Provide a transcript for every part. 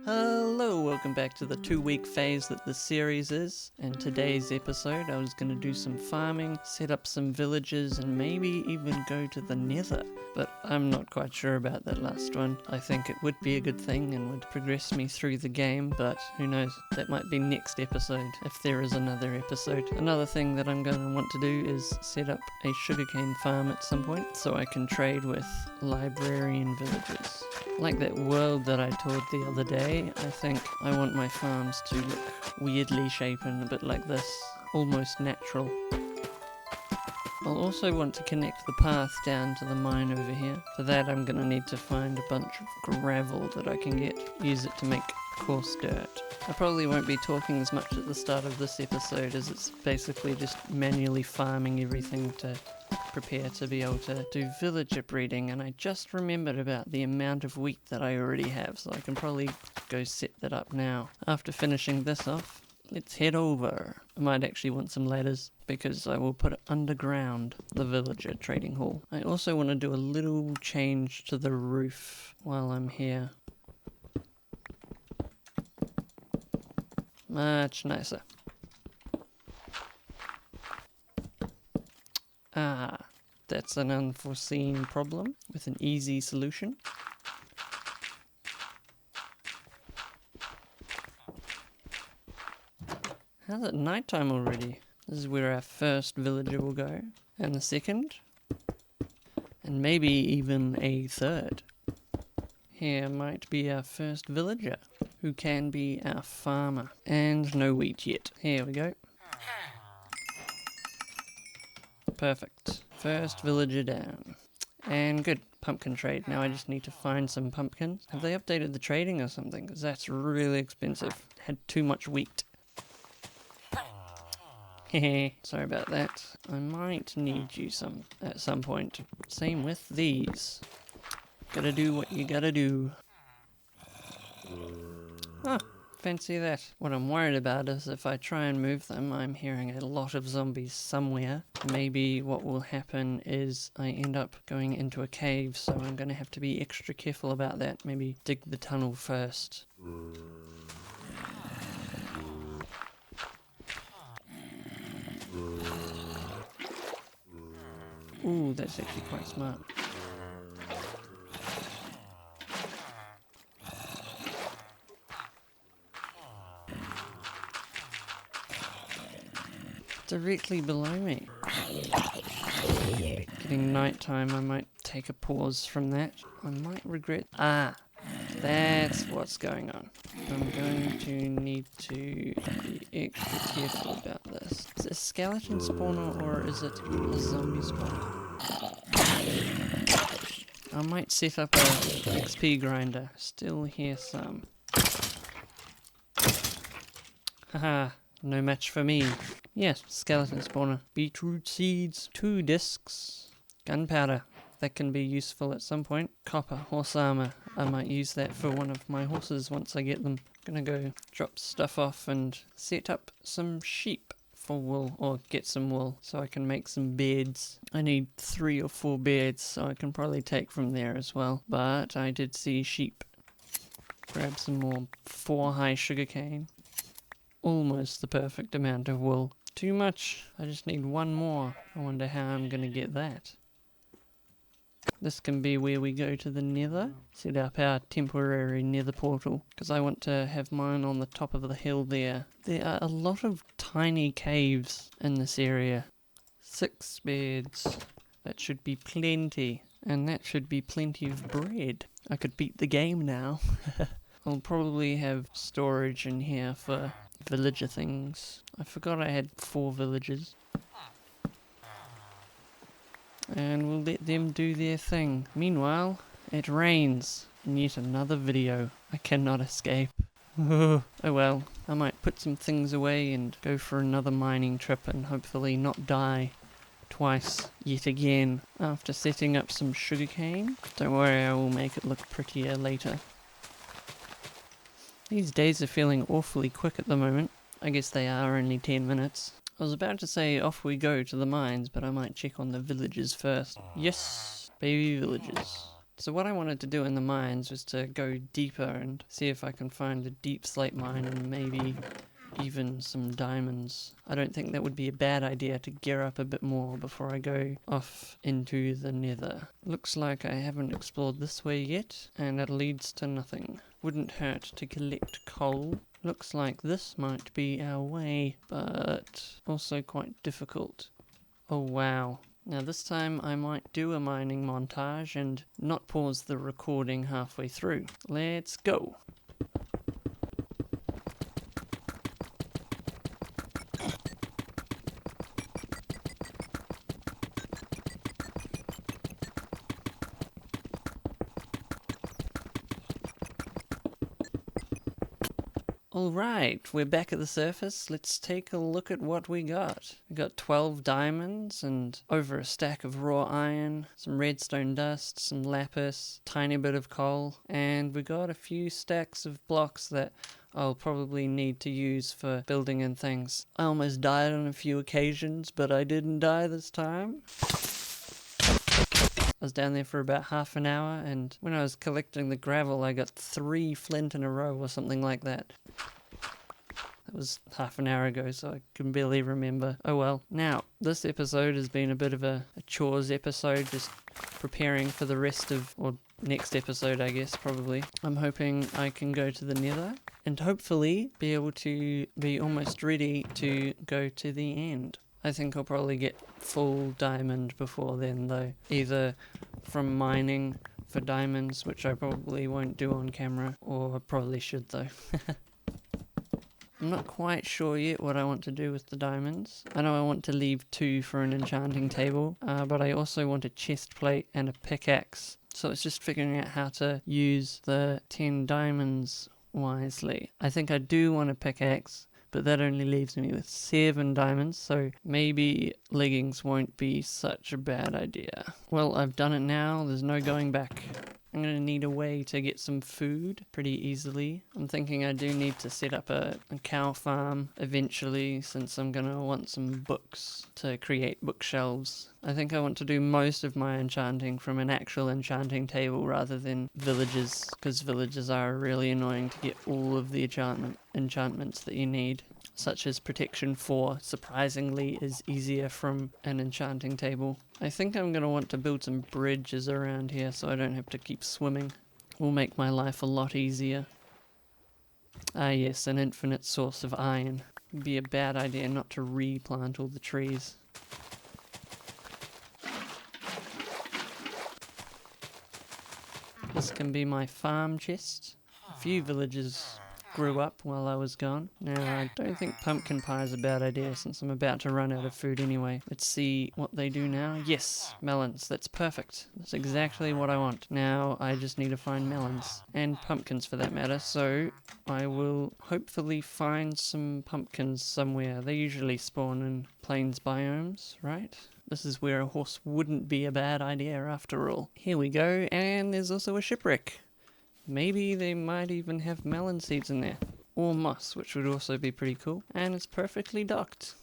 Hello, welcome back to the 2-week phase that the series is. In today's episode, I was going to do some farming, set up some villages, and maybe even go to the nether. But I'm not quite sure about that last one. I think it would be a good thing and would progress me through the game, but who knows, that might be next episode, if there is another episode. Another thing that I'm going to want to do is set up a sugarcane farm at some point, so I can trade with librarian villages. Like that world that I toured the other day, I think I want my farms to look weirdly shapen, a bit like this, almost natural. I'll also want to connect the path down to the mine over here. For that I'm going to need to find a bunch of gravel that I can get, use it to make coarse dirt. I probably won't be talking as much at the start of this episode, as it's basically just manually farming everything to prepare to be able to do villager breeding, and I just remembered about the amount of wheat that I already have, so I can probably go set that up now. After finishing this off, let's head over. I might actually want some ladders, because I will put it underground, the villager trading hall. I also want to do a little change to the roof while I'm here. Much nicer. That's an unforeseen problem with an easy solution. How's it nighttime already? This is where our first villager will go, and the second, and maybe even a third. Here might be our first villager, who can be our farmer. And no wheat yet. Here we go. Perfect. First villager down. And good. Pumpkin trade. Now I just need to find some pumpkins. Have they updated the trading or something? Because that's really expensive. Had too much wheat. Hehe. Sorry about that. I might need you some at some point. Same with these. Gotta do what you gotta do. Ah, fancy that. What I'm worried about is if I try and move them, I'm hearing a lot of zombies somewhere. Maybe what will happen is I end up going into a cave, so I'm going to have to be extra careful about that. Maybe dig the tunnel first. Ooh, that's actually quite smart. Directly below me. Getting nighttime, I might take a pause from that. I might regret... that's what's going on. I'm going to need to be extra careful about this. Is it a skeleton spawner or is it a zombie spawner? I might set up a XP grinder. Still hear some. Haha, no match for me. Yes, skeleton spawner. Beetroot seeds, 2 discs, gunpowder. That can be useful at some point. Copper, horse armor. I might use that for one of my horses once I get them. Gonna go drop stuff off and set up some sheep for wool, or get some wool so I can make some beds. I need 3 or 4 beds, so I can probably take from there as well. But I did see sheep. Grab some more 4-high sugarcane. Almost the perfect amount of wool. Too much. I just need 1 more. I wonder how I'm going to get that. This can be where we go to the nether. Set up our temporary nether portal. Because I want to have mine on the top of the hill there. There are a lot of tiny caves in this area. 6 beds. That should be plenty. And that should be plenty of bread. I could beat the game now. I'll probably have storage in here for villager things. I forgot I had 4 villagers. And we'll let them do their thing. Meanwhile, it rains. And yet another video. I cannot escape. Oh well, I might put some things away and go for another mining trip and hopefully not die twice yet again after setting up some sugarcane. Don't worry, I will make it look prettier later. These days are feeling awfully quick at the moment. I guess they are only 10 minutes. I was about to say off we go to the mines, but I might check on the villages first. Yes, baby villages. So what I wanted to do in the mines was to go deeper and see if I can find a deep slate mine and maybe even some diamonds. I don't think that would be a bad idea to gear up a bit more before I go off into the nether. Looks like I haven't explored this way yet, and it leads to nothing. Wouldn't hurt to collect coal. Looks like this might be our way, but also quite difficult. Oh wow. Now this time I might do a mining montage and not pause the recording halfway through. Let's go. Alright, we're back at the surface. Let's take a look at what we got. We got 12 diamonds and over a stack of raw iron, some redstone dust, some lapis, tiny bit of coal, and we got a few stacks of blocks that I'll probably need to use for building and things. I almost died on a few occasions, but I didn't die this time. I was down there for about half an hour, and when I was collecting the gravel I got 3 flint in a row or something like that. That was half an hour ago, so I can barely remember. Oh well. Now, this episode has been a bit of a chores episode, just preparing for the rest of, or next episode I guess, probably. I'm hoping I can go to the nether, and hopefully be able to be almost ready to go to the end. I think I'll probably get full diamond before then though, either from mining for diamonds, which I probably won't do on camera, or I probably should though. I'm not quite sure yet what I want to do with the diamonds. I know I want to leave 2 for an enchanting table, but I also want a chest plate and a pickaxe. So it's just figuring out how to use the 10 diamonds wisely. I think I do want a pickaxe, but that only leaves me with 7 diamonds, so maybe leggings won't be such a bad idea. Well, I've done it now, there's no going back. I'm going to need a way to get some food pretty easily. I'm thinking I do need to set up a cow farm eventually, since I'm going to want some books to create bookshelves. I think I want to do most of my enchanting from an actual enchanting table rather than villages, because villages are really annoying to get all of the enchantments that you need, such as protection 4, surprisingly, is easier from an enchanting table. I think I'm going to want to build some bridges around here so I don't have to keep swimming. Will make my life a lot easier. Ah yes, an infinite source of iron. It'd be a bad idea not to replant all the trees. This can be my farm chest. A few villagers grew up while I was gone. Now, I don't think pumpkin pie is a bad idea since I'm about to run out of food anyway. Let's see what they do now. Yes, melons. That's perfect. That's exactly what I want. Now, I just need to find melons. And pumpkins for that matter, so I will hopefully find some pumpkins somewhere. They usually spawn in plains biomes, right? This is where a horse wouldn't be a bad idea after all. Here we go, and there's also a shipwreck. Maybe they might even have melon seeds in there. Or moss, which would also be pretty cool. And it's perfectly docked.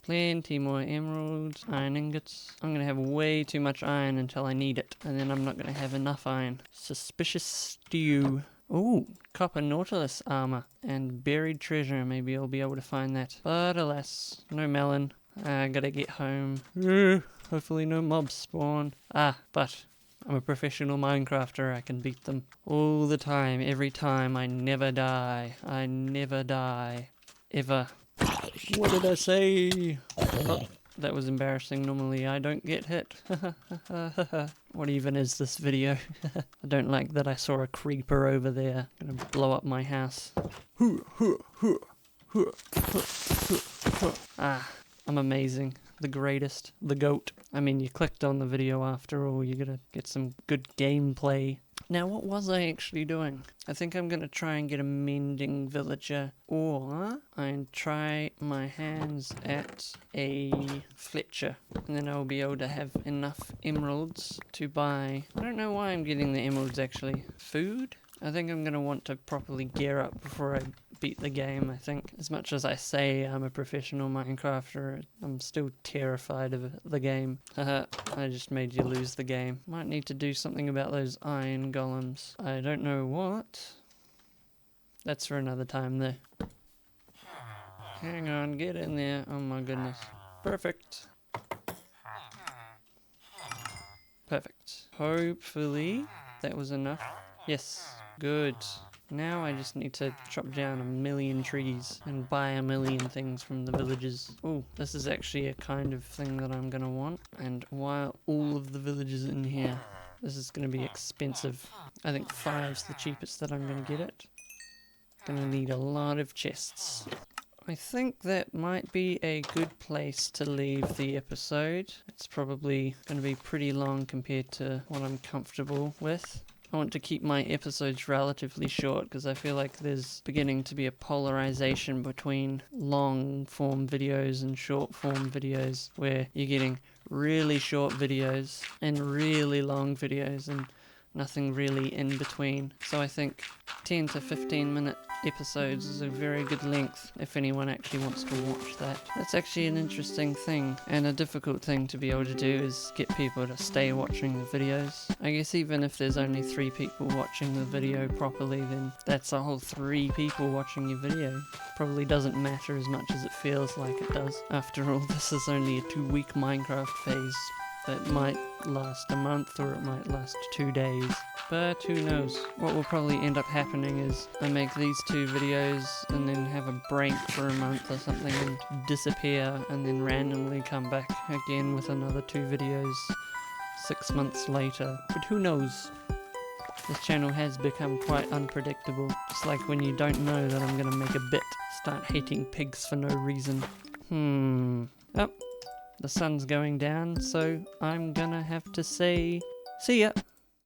Plenty more emeralds, iron ingots. I'm going to have way too much iron until I need it. And then I'm not going to have enough iron. Suspicious stew. Ooh, copper nautilus armor. And buried treasure. Maybe I'll be able to find that. But alas, no melon. I gotta get home. Hopefully no mobs spawn. But I'm a professional Minecrafter, I can beat them all the time, every time. I never die. I never die. Ever. What did I say? Oh, that was embarrassing. Normally I don't get hit. What even is this video? I don't like that I saw a creeper over there. Gonna blow up my house. I'm amazing. The greatest. The GOAT. I mean, you clicked on the video after all. You gotta get some good gameplay. Now, what was I actually doing? I think I'm gonna try and get a mending villager. Or I try my hands at a Fletcher. And then I'll be able to have enough emeralds to buy... I don't know why I'm getting the emeralds actually. Food? I think I'm going to want to properly gear up before I beat the game, I think. As much as I say I'm a professional Minecrafter, I'm still terrified of the game. Haha, I just made you lose the game. Might need to do something about those iron golems. I don't know what. That's for another time though. Hang on, get in there. Oh my goodness. Perfect. Perfect. Hopefully that was enough. Yes, good. Now I just need to chop down 1,000,000 trees and buy 1,000,000 things from the villagers. Oh, this is actually a kind of thing that I'm gonna want. And while all of the villagers in here, this is gonna be expensive. I think 5's the cheapest that I'm gonna get it. Gonna need a lot of chests. I think that might be a good place to leave the episode. It's probably going to be pretty long compared to what I'm comfortable with. I want to keep my episodes relatively short because I feel like there's beginning to be a polarization between long form videos and short form videos where you're getting really short videos and really long videos and nothing really in between. So I think 10 to 15 minute episodes is a very good length if anyone actually wants to watch that. That's actually an interesting thing and a difficult thing to be able to do is get people to stay watching the videos. I guess even if there's only 3 people watching the video properly, then that's a whole 3 people watching your video. Probably doesn't matter as much as it feels like it does. After all, this is only a 2-week Minecraft phase that might last a month or it might last 2 days, but who knows. What will probably end up happening is I make these 2 videos and then have a break for a month or something and disappear and then randomly come back again with another 2 videos 6 months later, but who knows. This channel has become quite unpredictable, just like when you don't know that I'm gonna make a bit, start hating pigs for no reason. Oh, the sun's going down, so I'm gonna have to say see ya.